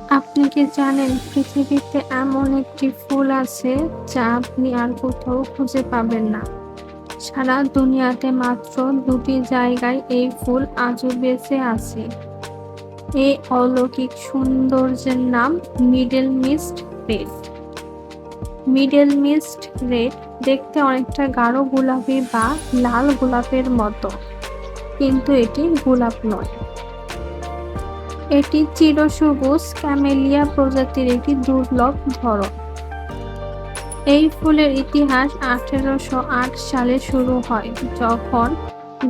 আপনি কি জানেন পৃথিবীতে এমন একটি ফুল আছে যা আপনি আর কোথাও খুঁজে পাবেন না? সারা দুনিয়াতে মাত্র ২টি জায়গায় এই ফুল আজও বেঁচে আছে। এই অলৌকিক সৌন্দর্যের নাম middle mist red. Middle mist red দেখতে অনেকটা গাঢ় গোলাপি বা লাল গোলাপের মতো, কিন্তু এটি গোলাপ নয়। এটি চিরসবুজ ক্যামেলিয়া প্রজাতির একটি দুর্লভ ধরন। এই ফুলের ইতিহাস ১৮০৮ সালে শুরু হয়, যখন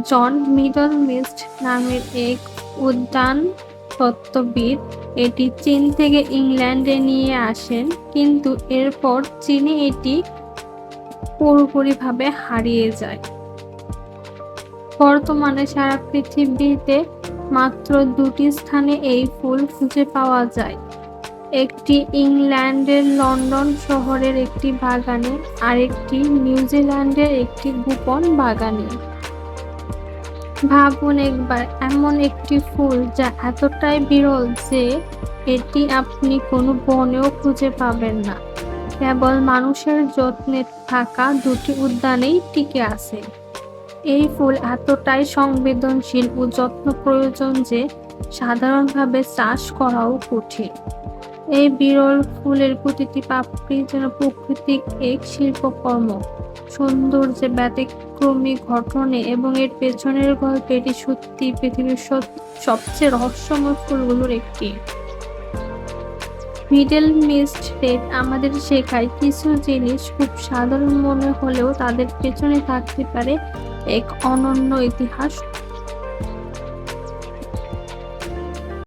জন মিডল মিস্ট নামের এক উদ্যানতত্ত্ববিদ এটি চীন থেকে ইংল্যান্ডে নিয়ে আসেন, কিন্তু এরপর চীনে এটি পুরোপুরিভাবে হারিয়ে যায়। বর্তমানে সারা পৃথিবীতে মাত্র ২টি স্থানে এই ফুল খুঁজে পাওয়া যায়, একটি ইংল্যান্ডের লন্ডন শহরের একটি বাগানে, আরেকটি নিউজিল্যান্ডের একটি গোপন বাগানে। ভাবুন একবার, এমন একটি ফুল যা এতটাই বিরল যে এটি আপনি কোনো বনেও খুঁজে পাবেন না, কেবল মানুষের যত্নে থাকা ২টি উদ্যানেই টিকে আছে। এই ফুল এতটাই সংবেদনশীল ও যত্ন প্রয়োজন যে সাধারণভাবে চাষ করাও কঠিন। এই বিরল ফুলের প্রতিটি পাপড়ি যেন প্রাকৃতিক এক শিল্পকর্ম, সৌন্দর্যে ব্যতিক্রমী গঠনে এবং এর পেছনের গল্পে এটি সত্যিই পৃথিবীর সবচেয়ে রহস্যময় ফুলগুলোর একটি। মিডল মিস্ট রেড আমাদের শেখায় কিছু জিনিস খুব সাধারণ মনে হলেও তাদের পেছনে থাকতে পারে এক অনন্য ইতিহাস।